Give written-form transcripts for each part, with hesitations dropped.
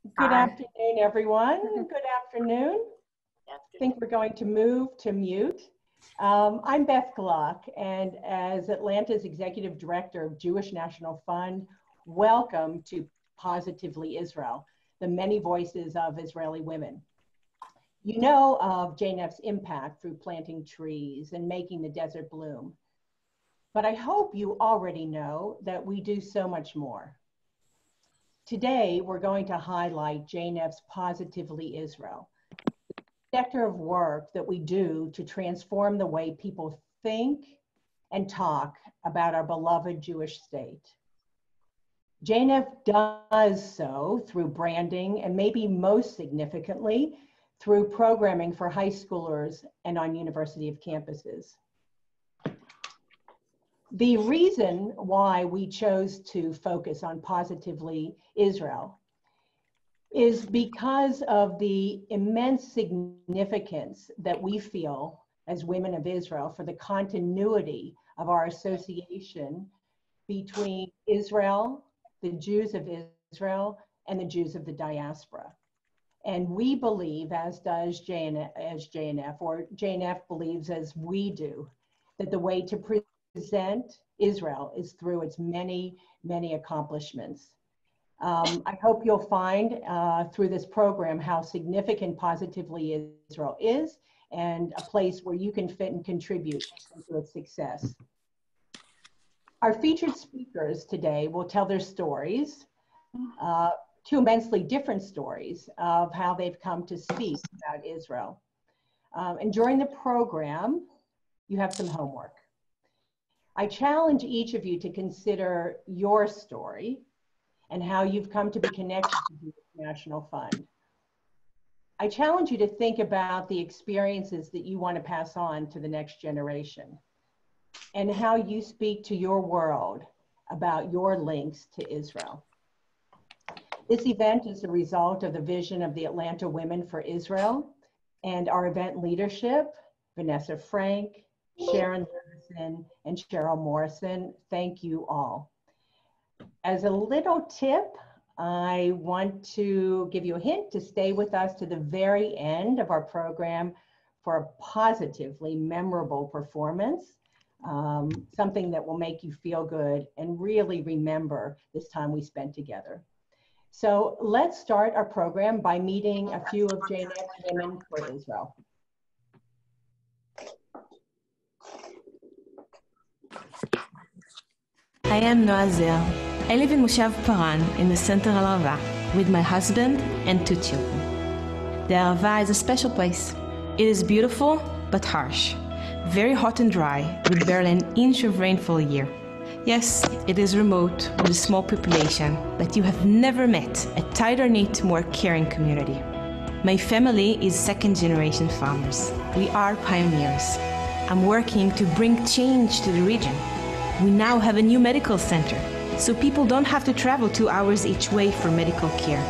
Good Hi. afternoon, everyone. Good afternoon. I think we're going to move to mute. I'm Beth Glock, and as Atlanta's Executive Director of Jewish National Fund, welcome to Positively Israel, the many voices of Israeli women. You know of JNF's impact through planting trees and making the desert bloom. But I hope you already know that we do so much more. Today, we're going to highlight JNF's Positively Israel, the sector of work that we do to transform the way people think and talk about our beloved Jewish state. JNF does so through branding and maybe most significantly, through programming for high schoolers and on university campuses. The reason why we chose to focus on Positively Israel is because of the immense significance that we feel as women of Israel for the continuity of our association between Israel, the Jews of Israel, and the Jews of the diaspora. And we believe, as does JNF, or JNF believes as we do, that the way to present Israel is through its many, many accomplishments. I hope you'll find through this program how significant Positively Israel is and a place where you can fit and contribute to its success. Our featured speakers today will tell their stories, two immensely different stories of how they've come to speak about Israel. And during the program, you have some homework. I challenge each of you to consider your story and how you've come to be connected to the National Fund. I challenge you to think about the experiences that you want to pass on to the next generation and how you speak to your world about your links to Israel. This event is the result of the vision of the Atlanta Women for Israel and our event leadership, Vanessa Frank, Sheryl Morrison, and Sheryl Morrison. Thank you all. As a little tip, I want to give you a hint to stay with us to the very end of our program for a positively memorable performance, something that will make you feel good and really remember this time we spent together. So let's start our program by meeting a few of JNF's Women for Israel. I am Noazer. I live in Moshav Paran in the center of Arava with my husband and 2 children. The Arava is a special place. It is beautiful but harsh, very hot and dry with barely an inch of rainfall a year. Yes, it is remote with a small population, but you have never met a tighter-knit, more caring community. My family is second-generation farmers. We are pioneers. I'm working to bring change to the region. We now have a new medical center, so people don't have to travel 2 hours each way for medical care.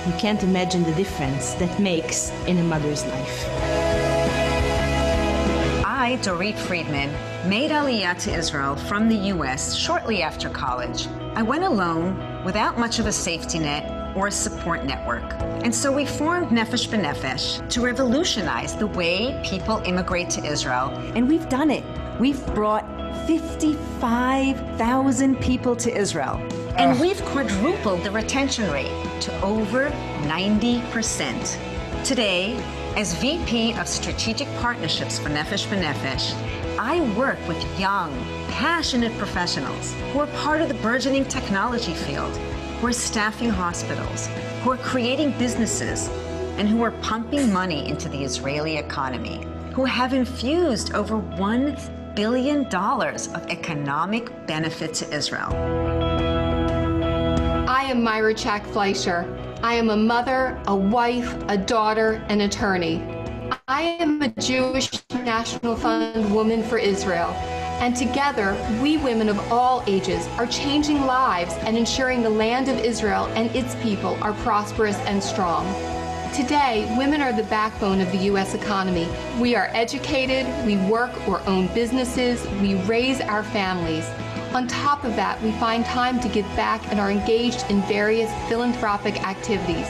You can't imagine the difference that makes in a mother's life. I, Dorit Friedman, made Aliyah to Israel from the US shortly after college. I went alone without much of a safety net or a support network. And so we formed Nefesh B'Nefesh to revolutionize the way people immigrate to Israel. And we've done it. We've brought 55,000 people to Israel. And we've quadrupled the retention rate to over 90%. Today, as VP of Strategic Partnerships for Nefesh B'Nefesh, I work with young, passionate professionals who are part of the burgeoning technology field, who are staffing hospitals, who are creating businesses, and who are pumping money into the Israeli economy, who have infused over $1 billion of economic benefit to Israel. I am Myra Chak Fleischer. I am a mother, a wife, a daughter, an attorney. I am a Jewish National Fund Woman for Israel. And together, we women of all ages are changing lives and ensuring the land of Israel and its people are prosperous and strong. Today, women are the backbone of the U.S. economy. We are educated, we work or own businesses, we raise our families. On top of that, we find time to give back and are engaged in various philanthropic activities.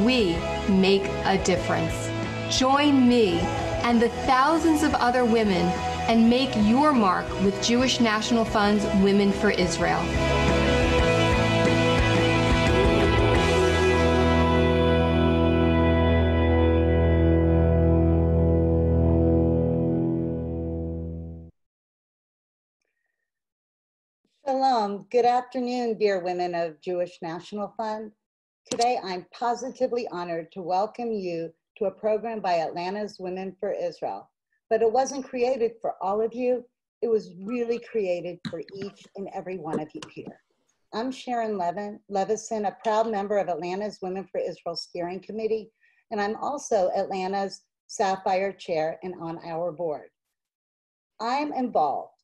We make a difference. Join me and the thousands of other women and make your mark with Jewish National Fund's Women for Israel. Shalom. Good afternoon, dear women of Jewish National Fund. Today, I'm positively honored to welcome you to a program by Atlanta's Women for Israel. But it wasn't created for all of you. It was really created for each and every one of you here. I'm Sharon Levison, a proud member of Atlanta's Women for Israel Steering Committee, and I'm also Atlanta's Sapphire Chair and on our board. I'm involved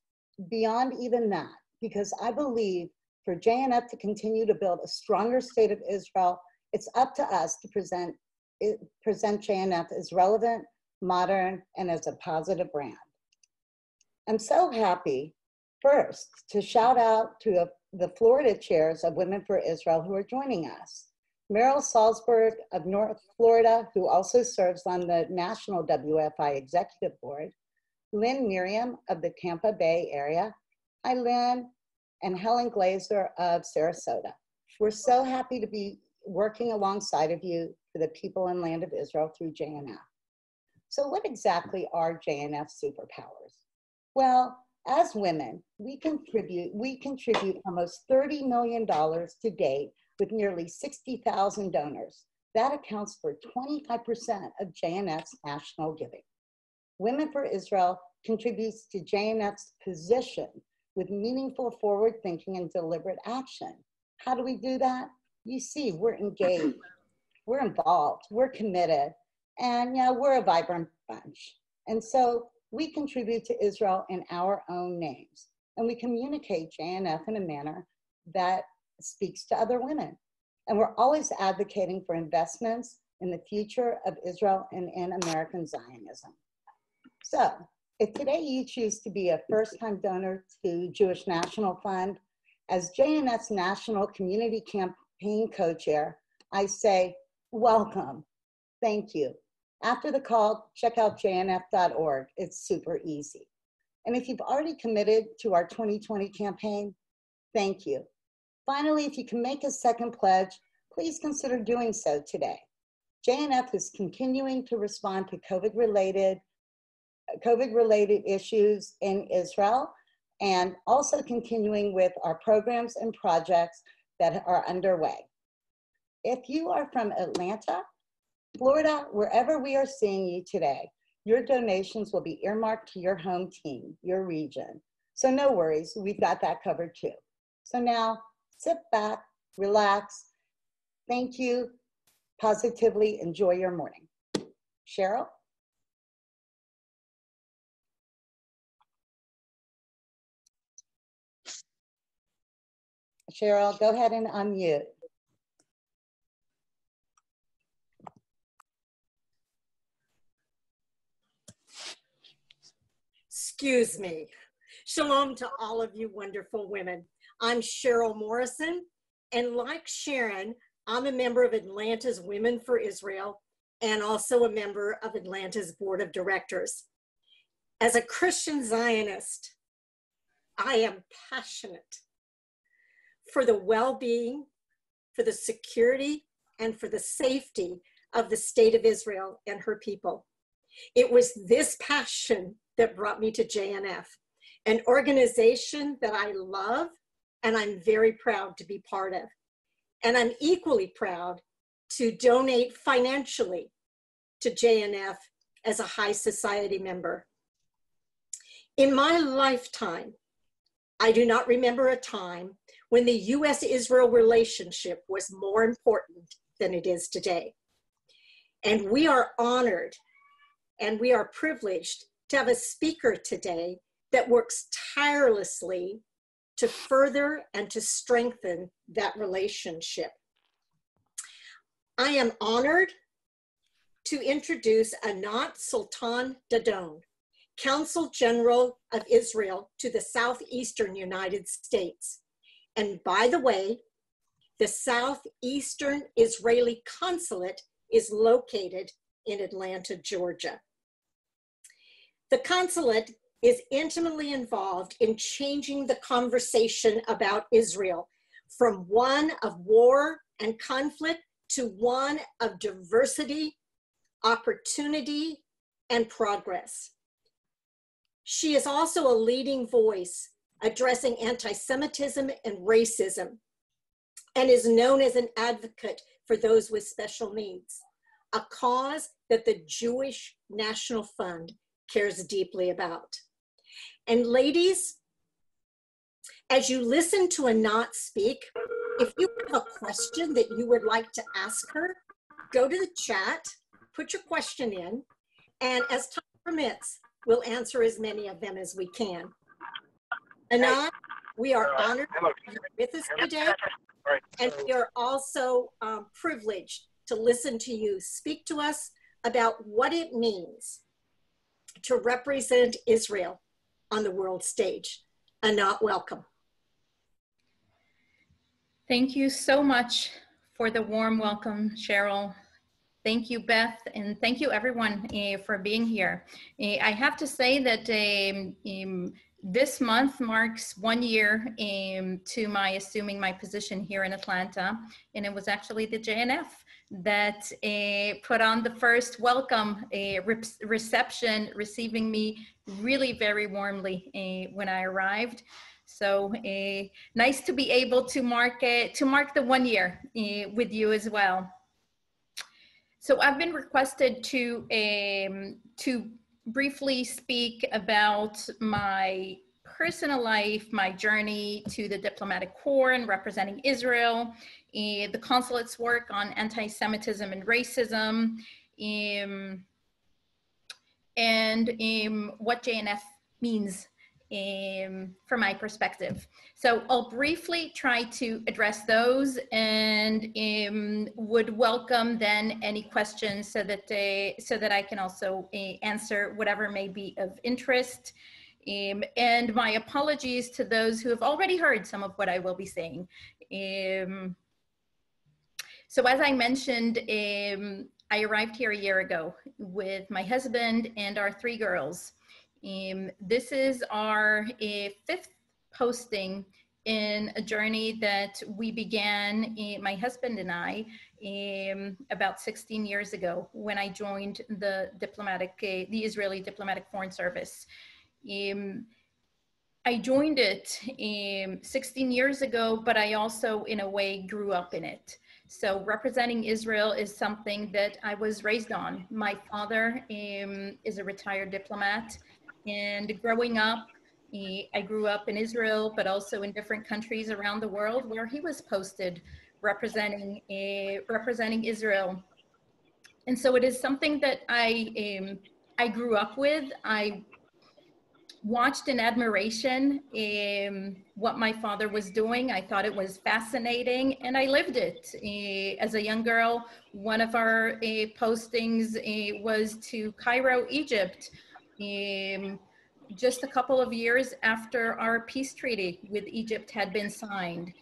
beyond even that, because I believe for JNF to continue to build a stronger state of Israel, it's up to us to present JNF as relevant, modern, and as a positive brand. I'm so happy, first, to shout out to the Florida chairs of Women for Israel who are joining us. Meryl Salzberg of North Florida, who also serves on the National WFI Executive Board, Lynn Miriam of the Tampa Bay area, hi Lynn, and Helen Glazer of Sarasota. We're so happy to be working alongside of you for the people and land of Israel through JNF. So what exactly are JNF superpowers? Well, as women, we contribute almost $30 million to date with nearly 60,000 donors. That accounts for 25% of JNF's national giving. Women for Israel contributes to JNF's position with meaningful forward thinking and deliberate action. How do we do that? You see, we're engaged, we're involved, we're committed, and we're a vibrant bunch. And so we contribute to Israel in our own names, and we communicate JNF in a manner that speaks to other women. And we're always advocating for investments in the future of Israel and in American Zionism. So, if today you choose to be a first-time donor to Jewish National Fund, as JNF's National Community Campaign Co-Chair, I say, welcome, thank you. After the call, check out jnf.org. It's super easy. And if you've already committed to our 2020 campaign, thank you. Finally, if you can make a second pledge, please consider doing so today. JNF is continuing to respond to COVID-related issues in Israel, and also continuing with our programs and projects that are underway. If you are from Atlanta, Florida, wherever we are seeing you today, your donations will be earmarked to your home team, your region. So no worries, we've got that covered too. So now, sit back, relax, thank you, positively enjoy your morning. Sheryl? Sheryl, go ahead and unmute. Excuse me. Shalom to all of you wonderful women. I'm Sheryl Morrison, and like Sharon, I'm a member of Atlanta's Women for Israel and also a member of Atlanta's Board of Directors. As a Christian Zionist, I am passionate for the well-being, for the security, and for the safety of the state of Israel and her people. It was this passion that brought me to JNF, an organization that I love and I'm very proud to be part of. And I'm equally proud to donate financially to JNF as a high society member. In my lifetime, I do not remember a time when the US-Israel relationship was more important than it is today. And we are honored and we are privileged to have a speaker today that works tirelessly to further and to strengthen that relationship. I am honored to introduce Anat Sultan Dadon, Consul General of Israel to the southeastern United States. And by the way, the southeastern Israeli consulate is located in Atlanta, Georgia. The consulate is intimately involved in changing the conversation about Israel from one of war and conflict to one of diversity, opportunity, and progress. She is also a leading voice addressing anti-Semitism and racism, and is known as an advocate for those with special needs, a cause that the Jewish National Fund cares deeply about. And ladies, as you listen to Anat speak, if you have a question that you would like to ask her, go to the chat, put your question in, and as time permits, we'll answer as many of them as we can. Anat, we are honored to have you with us today, and we are also privileged to listen to you speak to us about what it means to represent Israel on the world stage. Anat, welcome. Thank you so much for the warm welcome, Sheryl. Thank you, Beth, and thank you everyone for being here. I have to say that this month marks 1 year to my assuming my position here in Atlanta, and it was actually the JNF that put on the first welcome reception, receiving me really very warmly when I arrived. So nice to be able to mark the 1 year with you as well. So I've been requested to briefly speak about my personal life, my journey to the diplomatic corps and representing Israel, the consulate's work on anti-Semitism and racism, and what JNF means from my perspective. So I'll briefly try to address those, and would welcome then any questions so that I can also answer whatever may be of interest. And my apologies to those who have already heard some of what I will be saying. So as I mentioned, I arrived here a year ago with my husband and our 3 girls. This is our 5th posting in a journey that we began, my husband and I, about 16 years ago when I joined the Israeli Diplomatic Foreign Service. I joined it 16 years ago, but I also, in a way, grew up in it. So representing Israel is something that I was raised on. My father is a retired diplomat, and growing up, I grew up in Israel, but also in different countries around the world where he was posted representing Israel. And so it is something that I grew up with. I watched in admiration what my father was doing. I thought it was fascinating, and I lived it. As a young girl, one of our postings was to Cairo, Egypt, just a couple of years after our peace treaty with Egypt had been signed.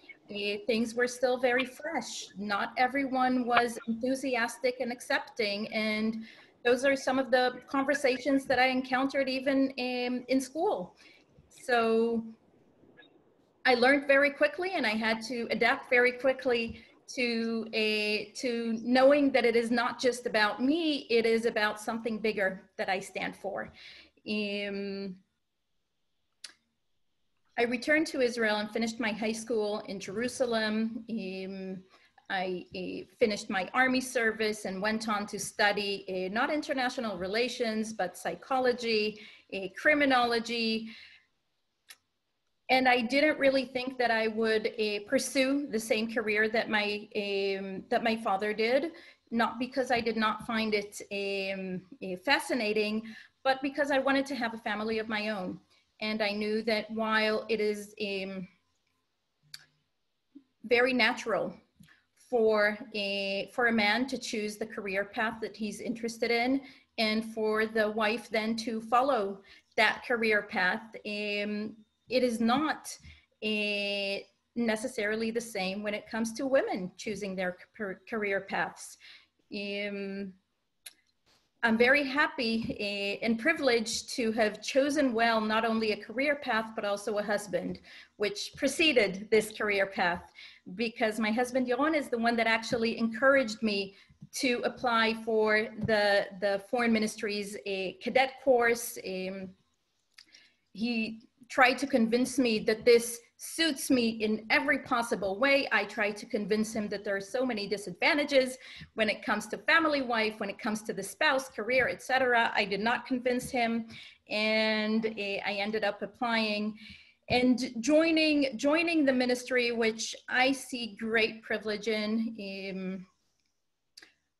Things were still very fresh. Not everyone was enthusiastic and accepting, and those are some of the conversations that I encountered even in school. So I learned very quickly, and I had to adapt very quickly to knowing that it is not just about me, it is about something bigger that I stand for. I returned to Israel and finished my high school in Jerusalem. I finished my army service and went on to study not international relations, but psychology, criminology. And I didn't really think that I would pursue the same career that my father did, not because I did not find it fascinating, but because I wanted to have a family of my own. And I knew that while it is very natural for a man to choose the career path that he's interested in, and for the wife then to follow that career path, it is not necessarily the same when it comes to women choosing their career paths. I'm very happy and privileged to have chosen well not only a career path, but also a husband, which preceded this career path, because my husband, Yaron, is the one that actually encouraged me to apply for the Foreign Ministry's cadet course. He tried to convince me that this suits me in every possible way. I tried to convince him that there are so many disadvantages when it comes to family life, when it comes to the spouse, career, etc. I did not convince him, and I ended up applying and joining the ministry, which I see great privilege in.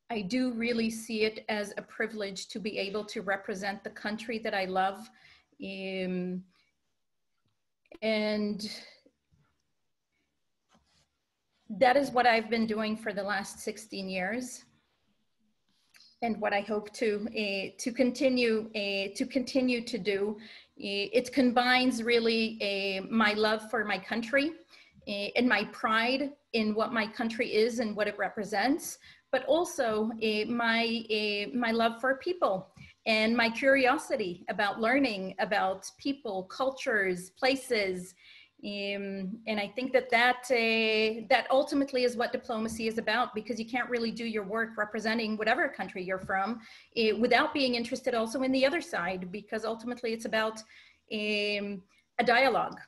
I do really see it as a privilege to be able to represent the country that I love. And that is what I've been doing for the last 16 years, and what I hope to continue to do. It combines really my love for my country and my pride in what my country is and what it represents, but also my love for people and my curiosity about learning about people, cultures, places. And I think that ultimately is what diplomacy is about, because you can't really do your work representing whatever country you're from without being interested also in the other side, because ultimately it's about a dialogue.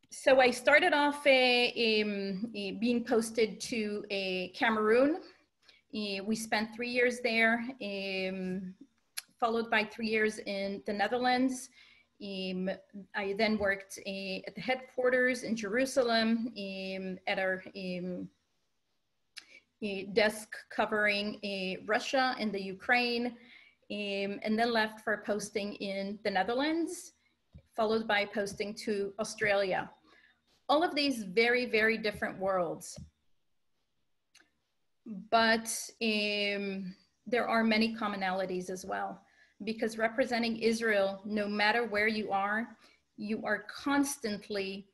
So I started off being posted to Cameroon. We spent 3 years there, followed by 3 years in the Netherlands. I then worked at the headquarters in Jerusalem at our desk covering Russia and the Ukraine, and then left for a posting in the Netherlands, followed by posting to Australia. All of these very, very different worlds. But there are many commonalities as well, because representing Israel, no matter where you are constantly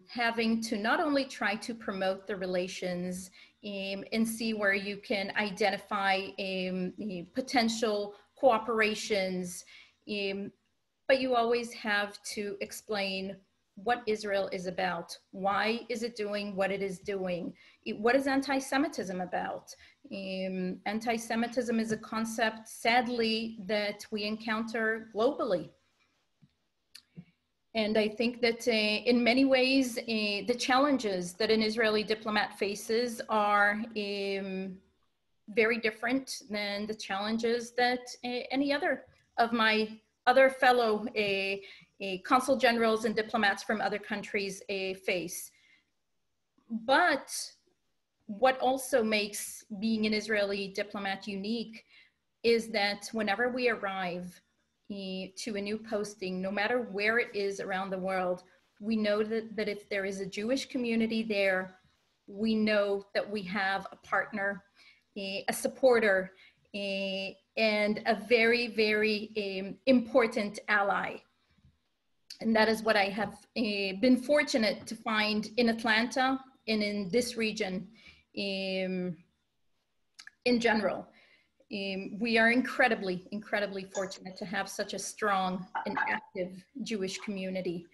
having to not only try to promote the relations and see where you can identify potential cooperations, but you always have to explain what Israel is about. Why is it doing what it is doing? What is anti-Semitism about? Anti-Semitism is a concept, sadly, that we encounter globally. And I think that in many ways, the challenges that an Israeli diplomat faces are very different than the challenges that any other of my other fellow consul generals and diplomats from other countries face. But what also makes being an Israeli diplomat unique is that whenever we arrive to a new posting, no matter where it is around the world, we know that if there is a Jewish community there, we know that we have a partner, a supporter, and a very, very important ally. And that is what I have been fortunate to find in Atlanta and in this region in general. We are incredibly, incredibly fortunate to have such a strong and active Jewish community.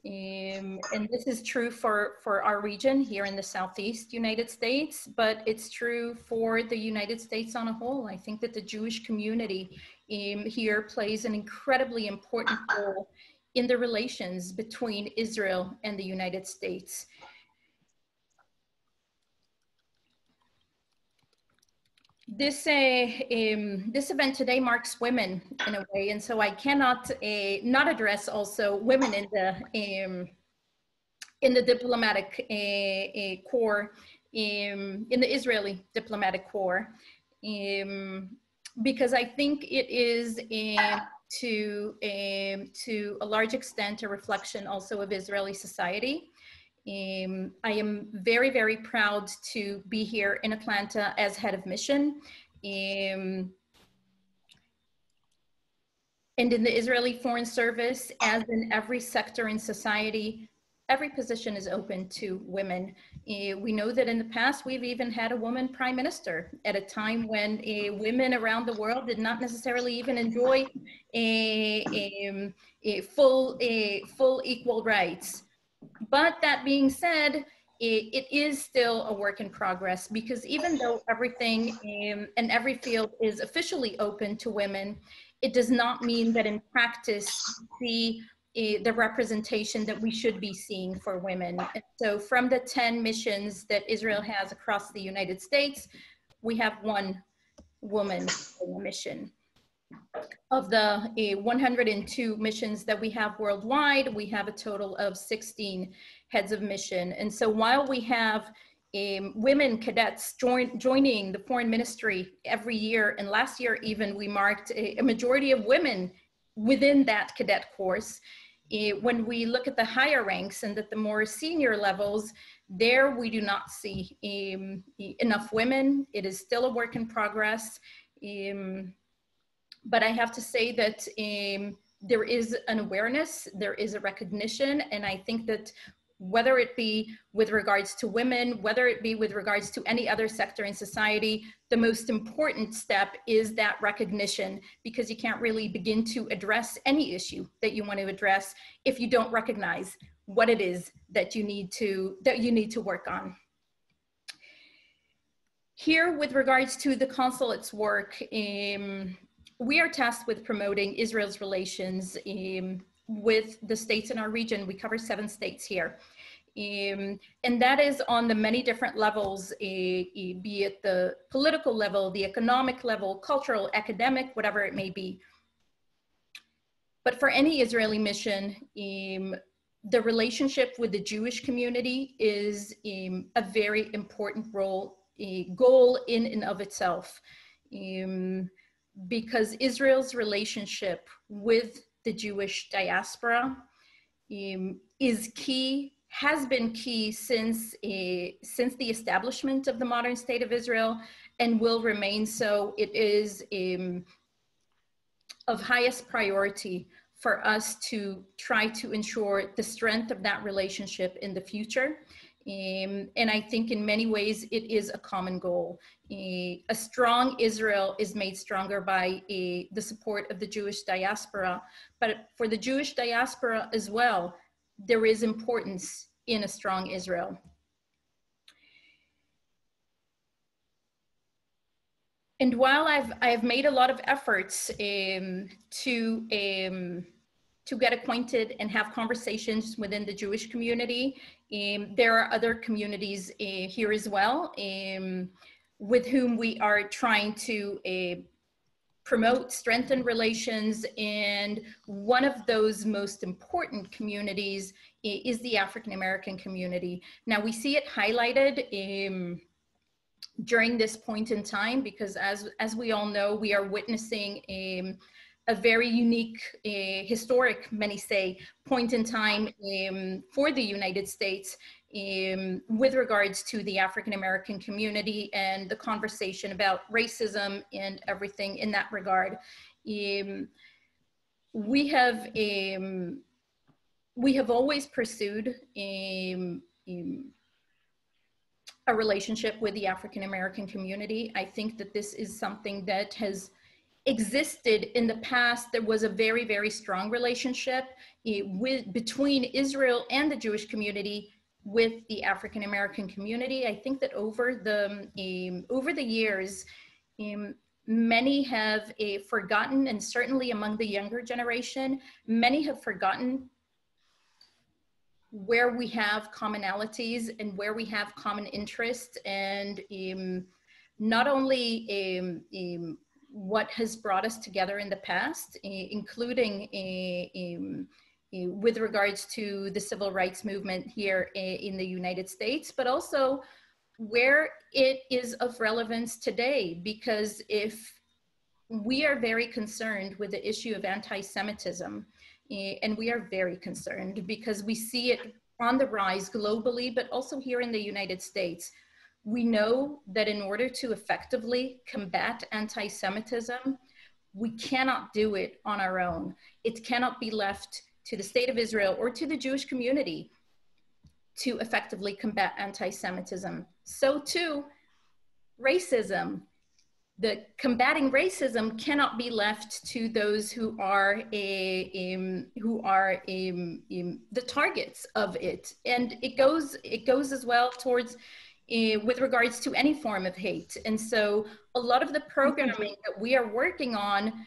And this is true for our region here in the Southeast United States, but it's true for the United States on a whole. I think that the Jewish community here plays an incredibly important role in the relations between Israel and the United States. This event today marks women in a way, and so I cannot not address also women in the diplomatic corps, in the Israeli diplomatic corps, because I think it is to a large extent a reflection also of Israeli society. I am very, very proud to be here in Atlanta as head of mission. And in the Israeli Foreign Service, as in every sector in society, every position is open to women. We know that in the past, we've even had a woman prime minister at a time when women around the world did not necessarily even enjoy full equal rights. But that being said, it is still a work in progress, because even though everything and every field is officially open to women, it does not mean that in practice the representation that we should be seeing for women. And so from the 10 missions that Israel has across the United States, we have one woman in a mission. Of the 102 missions that we have worldwide, we have a total of 16 heads of mission. And so while we have women cadets joining the foreign ministry every year, and last year even we marked a majority of women within that cadet course, when we look at the higher ranks and at the more senior levels, there we do not see enough women. It is still a work in progress. But I have to say that there is an awareness, there is a recognition, and I think that whether it be with regards to women, whether it be with regards to any other sector in society, the most important step is that recognition, because you can't really begin to address any issue that you want to address if you don't recognize what it is that you need to work on. Here, with regards to the consulate's work, we are tasked with promoting Israel's relations with the states in our region. We cover 7 states here. And that is on the many different levels, be it the political level, the economic level, cultural, academic, whatever it may be. But for any Israeli mission, the relationship with the Jewish community is a very important goal in and of itself. Because Israel's relationship with the Jewish diaspora is key, has been key since the establishment of the modern state of Israel, and will remain so. It is of highest priority for us to try to ensure the strength of that relationship in the future. And I think in many ways it is a common goal. A strong Israel is made stronger by the support of the Jewish diaspora, but for the Jewish diaspora as well, there is importance in a strong Israel. And while I've made a lot of efforts to get acquainted and have conversations within the Jewish community, there are other communities here as well, with whom we are trying to promote, strengthen relations. And one of those most important communities is the African American community. Now we see it highlighted during this point in time, because as we all know, we are witnessing a very unique, historic, many say, point in time for the United States with regards to the African American community and the conversation about racism and everything in that regard. We have always pursued a relationship with the African American community. I think that this is something that has existed in the past. There was a very, very strong relationship between Israel and the Jewish community with the African American community. I think that over the years, many have forgotten, and certainly among the younger generation, many have forgotten where we have commonalities and where we have common interests, and not only what has brought us together in the past, including with regards to the civil rights movement here in the United States, but also where it is of relevance today. Because if we are very concerned with the issue of anti-Semitism, and we are very concerned because we see it on the rise globally, but also here in the United States. We know that in order to effectively combat anti-Semitism, we cannot do it on our own. It cannot be left to the state of Israel or to the Jewish community to effectively combat anti-Semitism. So too, racism. The combating racism cannot be left to those who are the targets of it, and it goes as well towards with regards to any form of hate. And so, a lot of the programming that we are working on.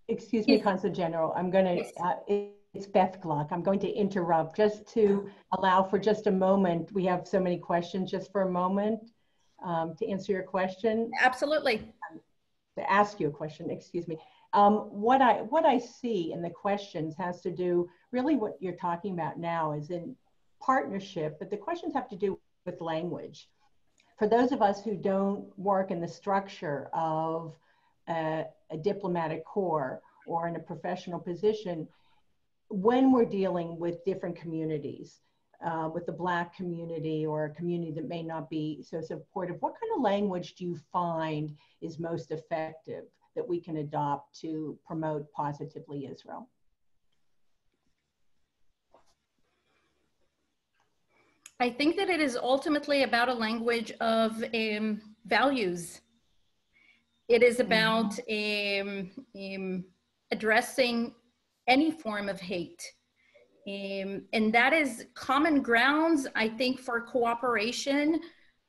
Excuse me, Consul General. I'm going to. It's Beth Gluck. I'm going to interrupt just to allow for just a moment. We have so many questions. Just for a moment. To answer your question. Absolutely. To ask you a question, excuse me. What I see in the questions has to do, really what you're talking about now is in partnership, but the questions have to do with language. For those of us who don't work in the structure of a diplomatic corps or in a professional position, when we're dealing with different communities, with the Black community or a community that may not be so supportive, what kind of language do you find is most effective that we can adopt to promote positively Israel? I think that it is ultimately about a language of values. It is about addressing any form of hate. And that is common grounds, I think, for cooperation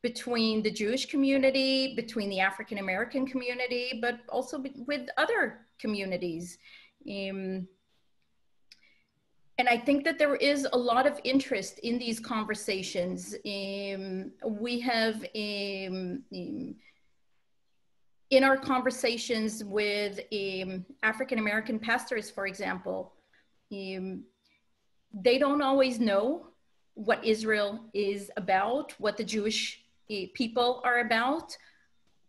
between the Jewish community, between the African American community, but also with other communities. And I think that there is a lot of interest in these conversations. We have, in our conversations with African American pastors, for example, they don't always know what Israel is about, what the Jewish people are about,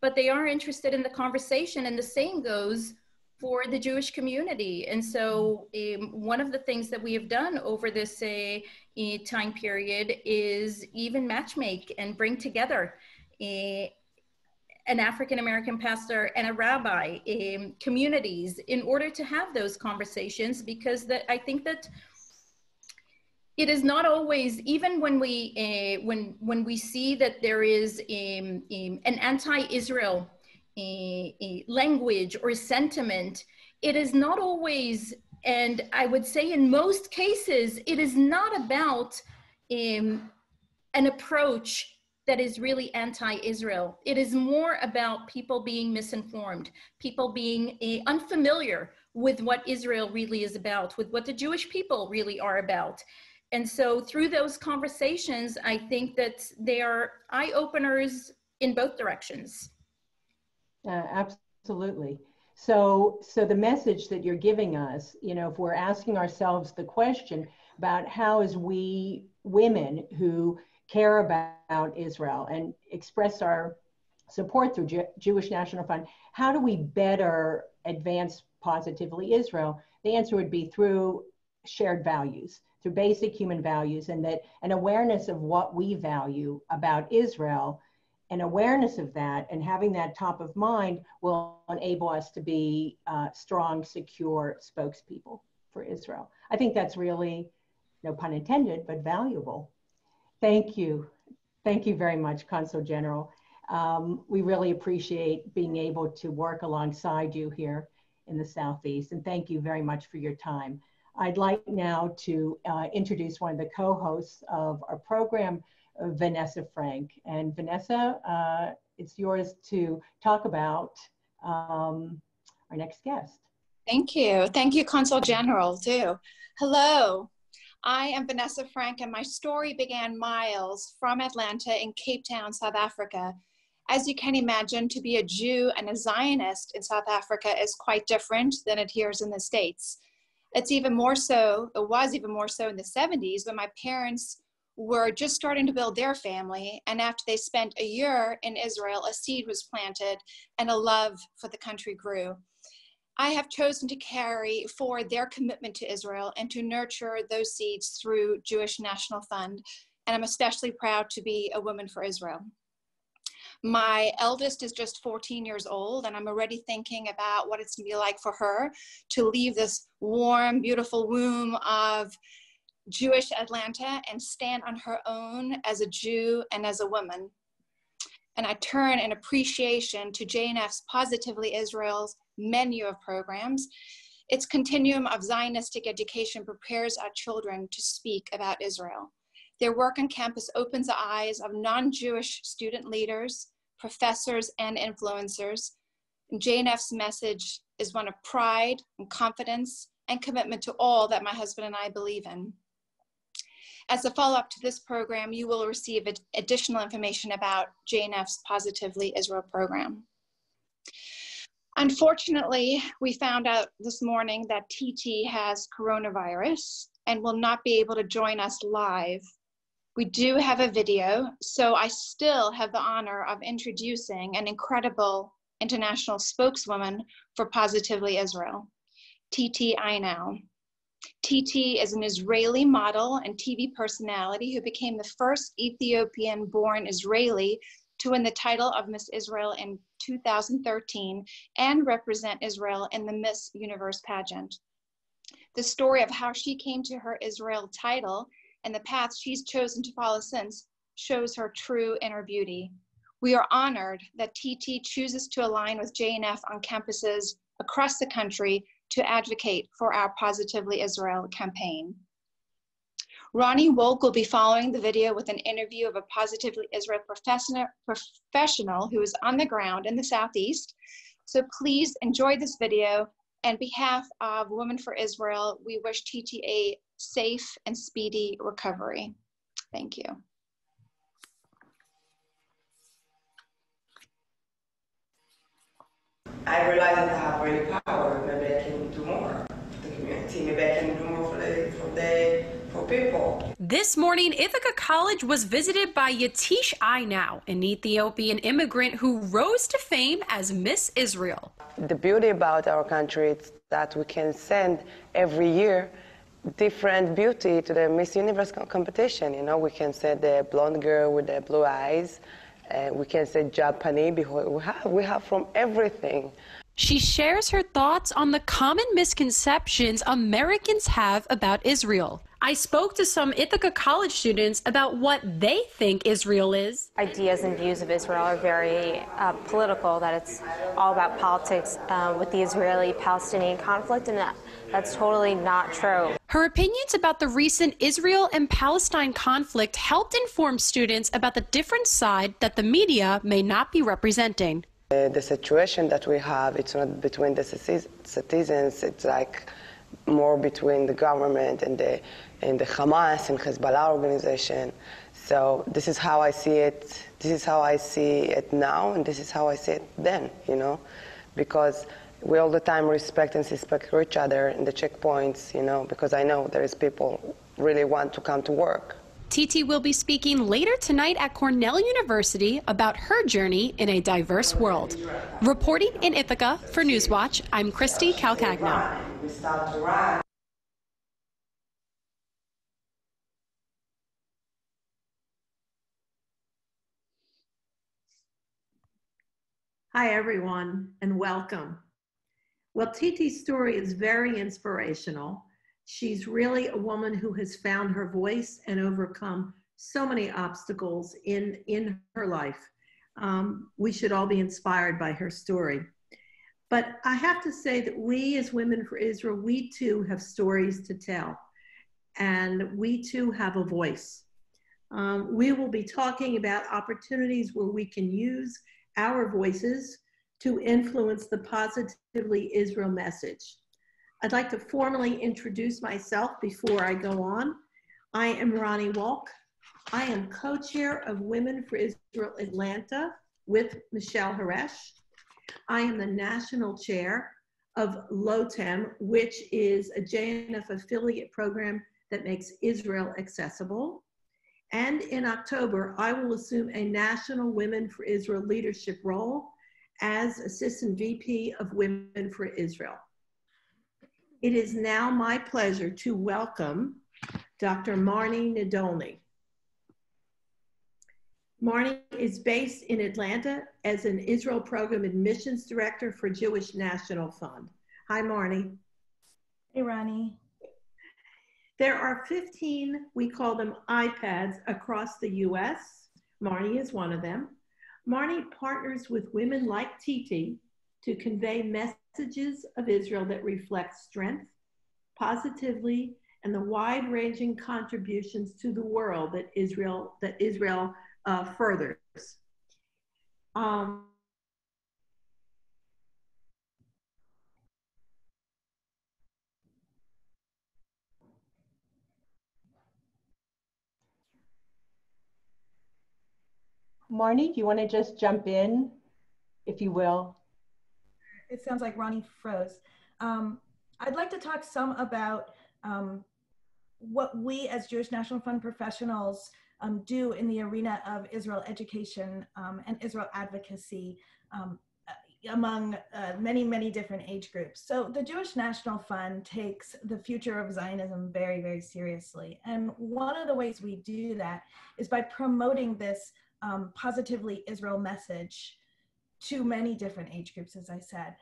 but they are interested in the conversation, and the same goes for the Jewish community. And so one of the things that we have done over this time period is even matchmake and bring together an African-American pastor and a rabbi, communities, in order to have those conversations, because I think that it is not always, even when we see that there is an anti-Israel language or sentiment, it is not always, and I would say in most cases, it is not about an approach that is really anti-Israel. It is more about people being misinformed, people being unfamiliar with what Israel really is about, with what the Jewish people really are about. And so through those conversations, I think that they are eye-openers in both directions. Absolutely. So the message that you're giving us, you know, if we're asking ourselves the question about how as we women who care about Israel and express our support through Jewish National Fund, how do we better advance positively Israel? The answer would be through shared values, through basic human values, and that an awareness of what we value about Israel, an awareness of that and having that top of mind will enable us to be strong, secure spokespeople for Israel. I think that's really, no pun intended, but valuable. Thank you. Thank you very much, Consul General. We really appreciate being able to work alongside you here in the Southeast, and thank you very much for your time. I'd like now to introduce one of the co-hosts of our program, Vanessa Frank. And Vanessa, it's yours to talk about our next guest. Thank you. Thank you, Consul General, too. Hello, I am Vanessa Frank, and my story began miles from Atlanta in Cape Town, South Africa. As you can imagine, to be a Jew and a Zionist in South Africa is quite different than it here in the States. It's even more so, it was even more so in the 70s when my parents were just starting to build their family. And after they spent a year in Israel, a seed was planted and a love for the country grew. I have chosen to carry forward their commitment to Israel and to nurture those seeds through Jewish National Fund. And I'm especially proud to be a woman for Israel. My eldest is just 14 years old, and I'm already thinking about what it's gonna be like for her to leave this warm, beautiful womb of Jewish Atlanta and stand on her own as a Jew and as a woman. And I turn in appreciation to JNF's Positively Israel's menu of programs. Its continuum of Zionistic education prepares our children to speak about Israel. Their work on campus opens the eyes of non-Jewish student leaders, professors, and influencers. And JNF's message is one of pride and confidence and commitment to all that my husband and I believe in. As a follow-up to this program, you will receive additional information about JNF's Positively Israel program. Unfortunately, we found out this morning that TT has coronavirus and will not be able to join us live. We do have a video, so I still have the honor of introducing an incredible international spokeswoman for Positively Israel, TT Einau. TT is an Israeli model and TV personality who became the first Ethiopian-born Israeli to win the title of Miss Israel in 2013 and represent Israel in the Miss Universe pageant. The story of how she came to her Israel title and the path she's chosen to follow since shows her true inner beauty. We are honored that TT chooses to align with JNF on campuses across the country to advocate for our Positively Israel campaign. Ronnie Wolk will be following the video with an interview of a Positively Israel professional who is on the ground in the Southeast. So please enjoy this video. On behalf of Women for Israel, we wish TT a safe and speedy recovery. Thank you. I realized that I have really power. Maybe I can do more for the community. Maybe I can do more for people. This morning, Ithaca College was visited by Yatish Ainau, an Ethiopian immigrant who rose to fame as Miss Israel. The beauty about our country is that we can send every year different beauty to the Miss Universe competition. You know, we can send the blonde girl with the blue eyes. We can say Japanese, because we have from everything. She shares her thoughts on the common misconceptions Americans have about Israel. I spoke to some Ithaca College students about what they think Israel is. Ideas and views of Israel are very political, that it's all about politics with the Israeli-Palestinian conflict, and that's totally not true. Her opinions about the recent Israel and Palestine conflict helped inform students about the different side that the media may not be representing. The situation that we have, it's not between the citizens, it's like more between the government and the Hamas and Hezbollah organization. So this is how I see it. This is how I see it now, and this is how I see it then, you know, because we all the time respect and suspect each other in the checkpoints, you know, because I know there is people really want to come to work. TT will be speaking later tonight at Cornell University about her journey in a diverse world. Reporting in Ithaca for Newswatch, I'm Christy Calcagno. Hi, everyone, and welcome. Well, TT's story is very inspirational. She's really a woman who has found her voice and overcome so many obstacles in her life. We should all be inspired by her story. But I have to say that we as Women for Israel, we too have stories to tell, and we too have a voice. We will be talking about opportunities where we can use our voices to influence the Positively Israel message. I'd like to formally introduce myself before I go on. I am Ronnie Wolk. I am co-chair of Women for Israel Atlanta with Michelle Haresh. I am the national chair of LOTEM, which is a JNF affiliate program that makes Israel accessible. And in October, I will assume a national Women for Israel leadership role as Assistant VP of Women for Israel. It is now my pleasure to welcome Dr. Marnie Nadolny. Marnie is based in Atlanta as an Israel Program Admissions Director for Jewish National Fund. Hi, Marnie. Hey, Ronnie. There are 15, we call them iPads, across the US. Marnie is one of them. Marnie partners with women like Titi to convey messages of Israel that reflect strength, positively, and the wide-ranging contributions to the world that Israel furthers. Marnie, do you want to just jump in, if you will? It sounds like Ronnie froze. I'd like to talk some about what we as Jewish National Fund professionals do in the arena of Israel education and Israel advocacy among many, many different age groups. So the Jewish National Fund takes the future of Zionism very, very seriously. And one of the ways we do that is by promoting this positively Israel message to many different age groups, as I said.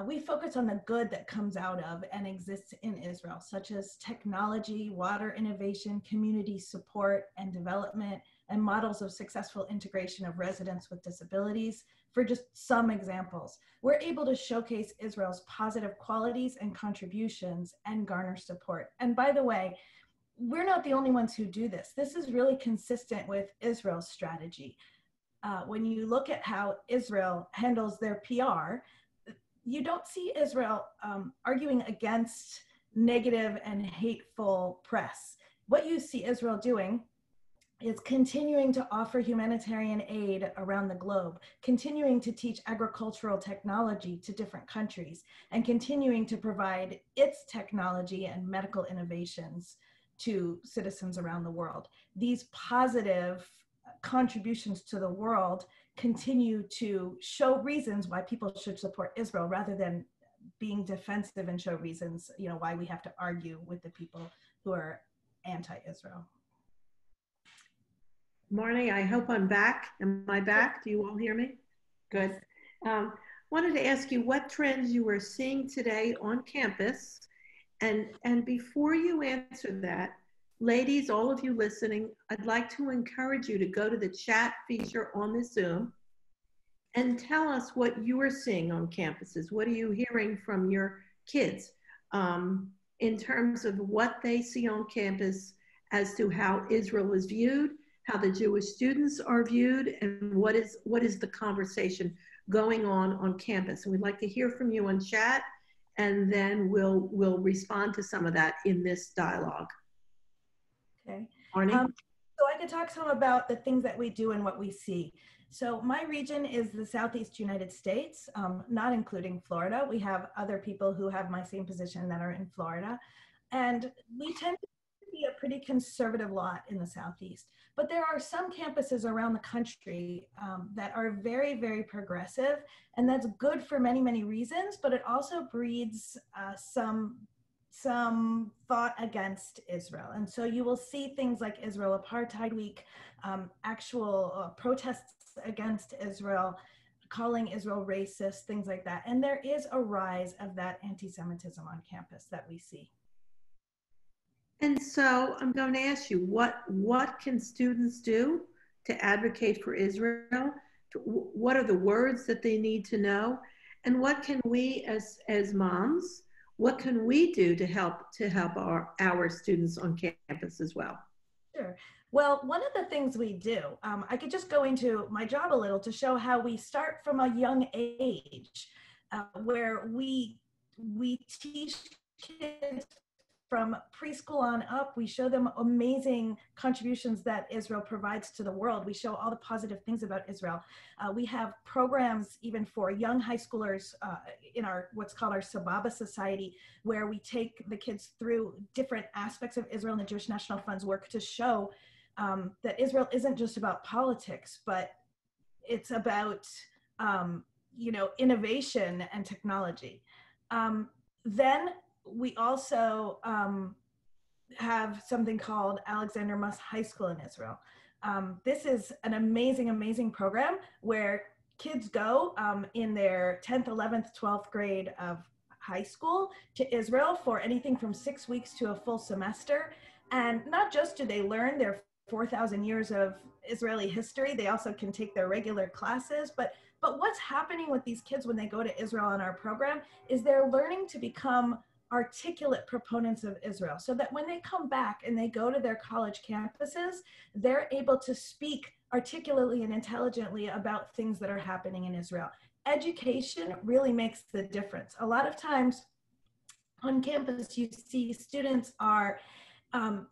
We focus on the good that comes out of and exists in Israel, such as technology, water innovation, community support and development, and models of successful integration of residents with disabilities, for just some examples. We're able to showcase Israel's positive qualities and contributions and garner support. And by the way, we're not the only ones who do this. This is really consistent with Israel's strategy. When you look at how Israel handles their PR, you don't see Israel arguing against negative and hateful press. What you see Israel doing is continuing to offer humanitarian aid around the globe, continuing to teach agricultural technology to different countries, and continuing to provide its technology and medical innovations to citizens around the world. These positive contributions to the world continue to show reasons why people should support Israel rather than being defensive and show reasons, why we have to argue with the people who are anti-Israel. Marnie, I hope I'm back. Am I back? Do you all hear me? Good. Wanted to ask you what trends you were seeing today on campus. And before you answer that, ladies, all of you listening, I'd like to encourage you to go to the chat feature on the Zoom and tell us what you are seeing on campuses. What are you hearing from your kids in terms of what they see on campus as to how Israel is viewed, how the Jewish students are viewed, and what is the conversation going on campus. And we'd like to hear from you on chat, and then we'll respond to some of that in this dialogue. Okay. Marnie? So I could talk some about the things that we do and what we see. So my region is the Southeast United States, not including Florida. We have other people who have my same position that are in Florida. And we tend to be a pretty conservative lot in the Southeast. But there are some campuses around the country that are very, very progressive. And that's good for many, many reasons, but it also breeds some thought against Israel. And so you will see things like Israel Apartheid Week, actual protests against Israel, calling Israel racist, things like that. And there is a rise of that anti-Semitism on campus that we see. And so I'm going to ask you, what can students do to advocate for Israel? What are the words that they need to know? And what can we as moms, what can we do to help our students on campus as well? Sure. Well, one of the things we do, I could just go into my job a little to show how we start from a young age, where we teach kids from preschool on up. We show them amazing contributions that Israel provides to the world. We show all the positive things about Israel. We have programs even for young high schoolers in our what's called our Sababa Society, where we take the kids through different aspects of Israel and the Jewish National Fund's work to show that Israel isn't just about politics, but it's about innovation and technology. Then we also have something called Alexander Muss High School in Israel. This is an amazing, amazing program where kids go in their 10th, 11th, 12th grade of high school to Israel for anything from 6 weeks to a full semester. And not just do they learn their 4,000 years of Israeli history, they also can take their regular classes. But what's happening with these kids when they go to Israel in our program is they're learning to become articulate proponents of Israel, so that when they come back and they go to their college campuses, they're able to speak articulately and intelligently about things that are happening in Israel. Education really makes the difference. A lot of times on campus, you see students are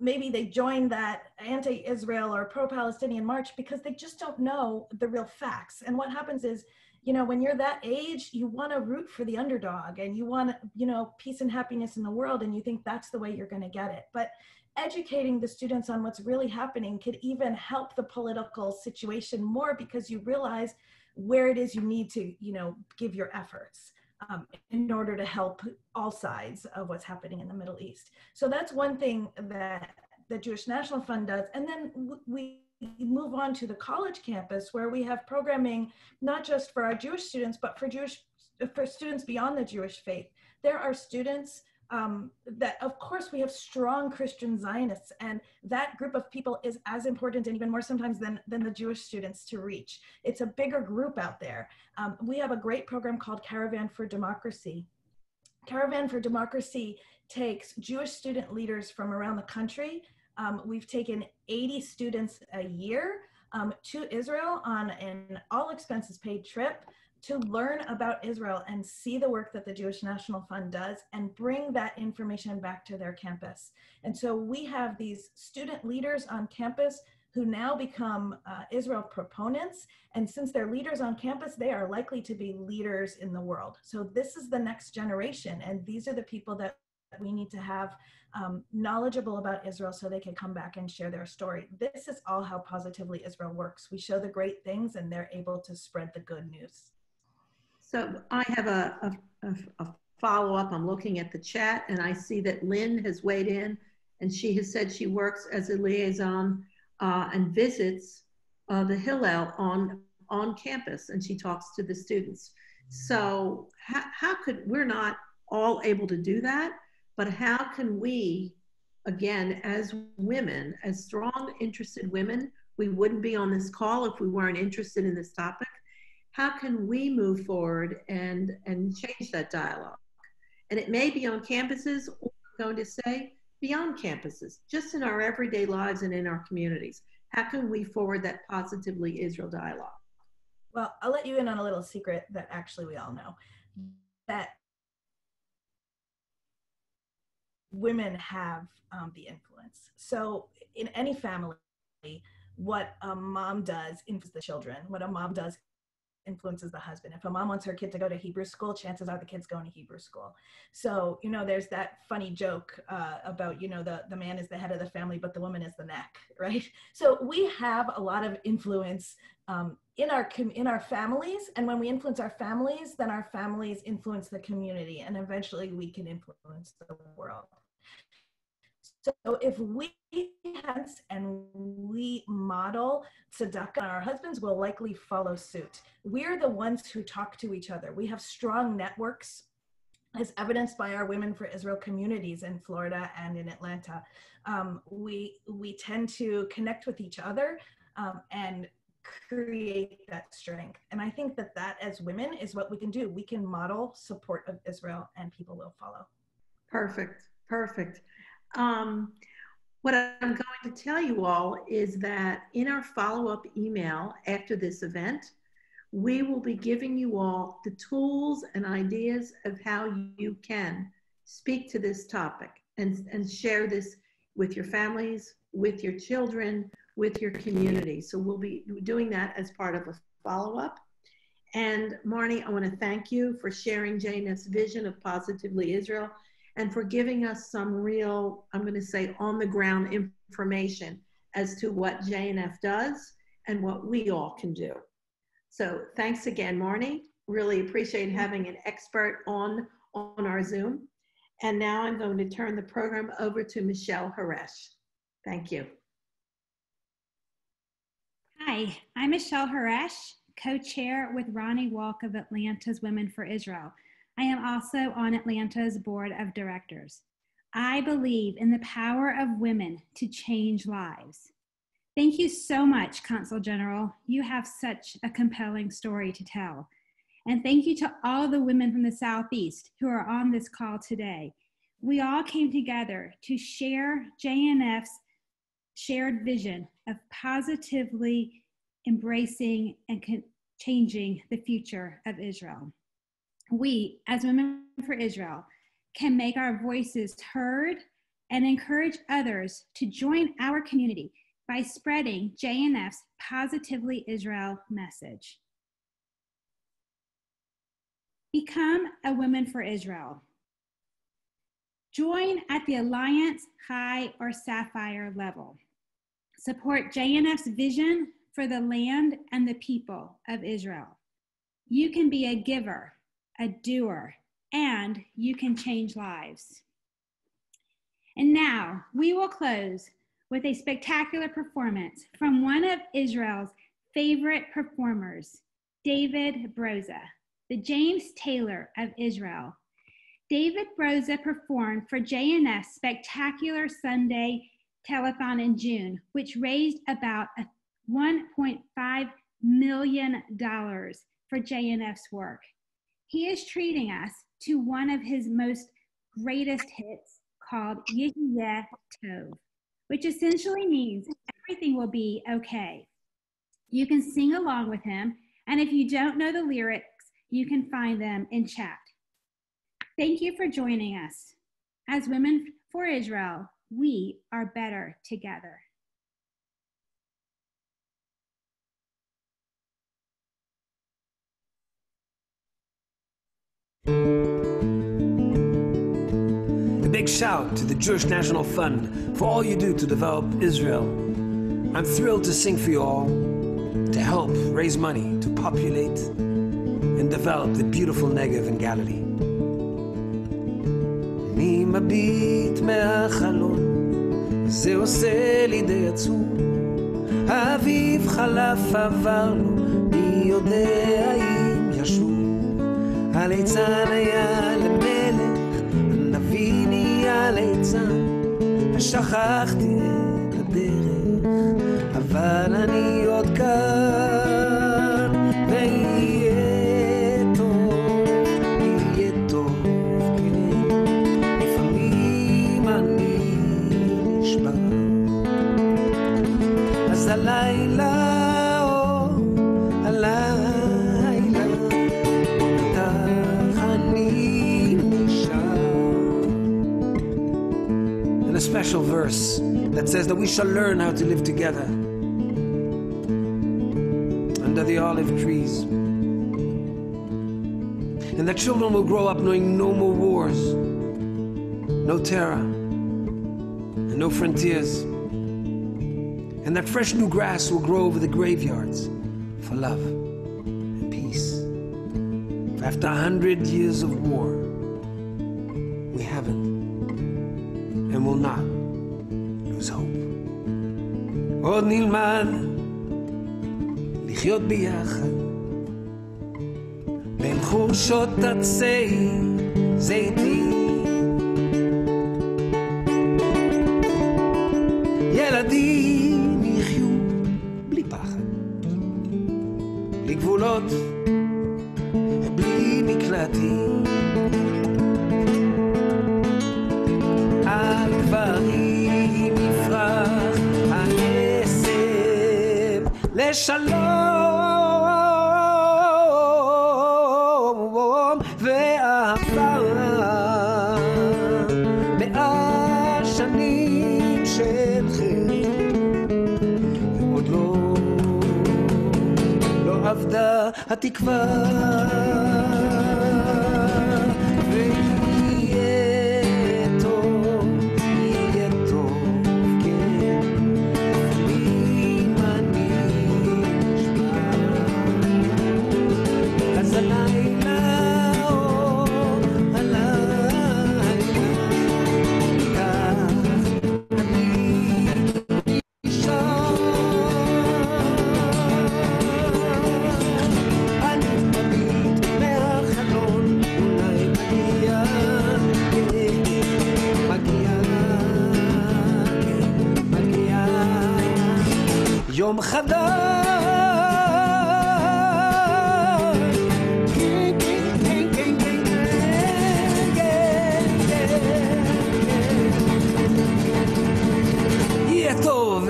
maybe they join that anti-Israel or pro-Palestinian march because they just don't know the real facts. And what happens is, you know, when you're that age, you want to root for the underdog and you want, you know, peace and happiness in the world, and you think that's the way you're going to get it. But educating the students on what's really happening could even help the political situation more, because you realize where it is you need to, you know, give your efforts in order to help all sides of what's happening in the Middle East. So that's one thing that the Jewish National Fund does. And then we move on to the college campus, where we have programming not just for our Jewish students, but for students beyond the Jewish faith. There are students that, of course, we have strong Christian Zionists, and that group of people is as important and even more sometimes than the Jewish students to reach. It's a bigger group out there. We have a great program called Caravan for Democracy. Caravan for Democracy takes Jewish student leaders from around the country. We've taken 80 students a year to Israel on an all expenses paid trip to learn about Israel and see the work that the Jewish National Fund does and bring that information back to their campus. And so we have these student leaders on campus who now become Israel proponents. And since they're leaders on campus, they are likely to be leaders in the world. So this is the next generation. And these are the people that we need to have knowledgeable about Israel so they can come back and share their story. This is all how Positively Israel works. We show the great things and they're able to spread the good news. So I have a follow-up. I'm looking at the chat and I see that Lynn has weighed in, and she has said she works as a liaison and visits the Hillel on campus, and she talks to the students. So how could, we're not all able to do that, but how can we, again, as women, as strong, interested women, we wouldn't be on this call if we weren't interested in this topic. How can we move forward and change that dialogue? And it may be on campuses, or I'm going to say beyond campuses, just in our everyday lives and in our communities. How can we forward that Positively Israel dialogue? Well, I'll let you in on a little secret that actually we all know, that women have the influence. So in any family, what a mom does influences the children. What a mom does influences the husband. If a mom wants her kid to go to Hebrew school, chances are the kid's going to Hebrew school. So, you know, there's that funny joke about, you know, the man is the head of the family, but the woman is the neck, right? So we have a lot of influence in our families. And when we influence our families, then our families influence the community, and eventually we can influence the world. So if we and we model tzedakah, our husbands will likely follow suit. We're the ones who talk to each other. We have strong networks, as evidenced by our Women for Israel communities in Florida and in Atlanta. We tend to connect with each other and create that strength. And I think that as women is what we can do. We can model support of Israel and people will follow. Perfect, perfect. What I'm going to tell you all is that in our follow-up email after this event, we will be giving you all the tools and ideas of how you can speak to this topic and share this with your families, with your children, with your community. So we'll be doing that as part of a follow-up. And Marnie, I want to thank you for sharing JNF's vision of Positively Israel and for giving us some real, I'm going to say, on-the-ground information as to what JNF does and what we all can do. So thanks again, Marnie. Really appreciate having an expert on our Zoom. And now I'm going to turn the program over to Michelle Haresh. Thank you. Hi, I'm Michelle Haresh, co-chair with Ronnie Walk of Atlanta's Women for Israel. I am also on Atlanta's board of directors. I believe in the power of women to change lives. Thank you so much, Consul General. You have such a compelling story to tell. And thank you to all the women from the Southeast who are on this call today. We all came together to share JNF's shared vision of positively embracing and changing the future of Israel. We, as Women for Israel, can make our voices heard and encourage others to join our community by spreading JNF's Positively Israel message. Become a Women for Israel. Join at the Alliance, High, or Sapphire level. Support JNF's vision for the land and the people of Israel. You can be a giver, a doer, and you can change lives. And now we will close with a spectacular performance from one of Israel's favorite performers, David Broza, the James Taylor of Israel. David Broza performed for JNF's Spectacular Sunday Telethon in June, which raised about $1.5 million for JNF's work. He is treating us to one of his most greatest hits called Yeh Tov, which essentially means everything will be okay. You can sing along with him, and if you don't know the lyrics, you can find them in chat. Thank you for joining us. As Women for Israel, we are better together. A big shout to the Jewish National Fund for all you do to develop Israel. I'm thrilled to sing for you all, to help raise money to populate and develop the beautiful Negev in Galilee. אני מביט מהחלון, זה עושה לי די עצוב. האביב חלף עבר לו, מי יודע אם ישוב. הליצן היה למלך, הנביא נהיה ליצן. ושכחתי את הדרך, אבל אני עוד כאן. ויהיה טוב, יהיה טוב, כן. לפעמים אני נשבע. אז הלילה, הלילה, איתך אני נשאר. And a special verse that says that we shall learn how to live together under the olive trees, and that children will grow up knowing no more wars, no terror, and no frontiers, and that fresh new grass will grow over the graveyards for love and peace. After 100 years of war, we haven't and will not lose hope. עוד נלמד לחיות ביחד בין חורשות עצי זיתים. ילדים יחיו בלי פחד, בלי גבולות, בלי מקלטים. על גברים יפרח העשב לשלום ואהבה. 100 שנים של חיים, ועוד לא אבדה התקווה. יום חדש. יהיה טוב.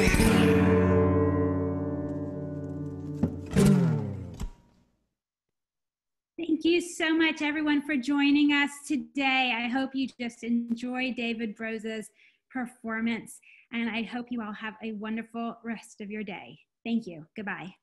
Thank you so much, everyone, for joining us today. I hope you just enjoy David Broza's performance, and I hope you all have a wonderful rest of your day. Thank you. Goodbye.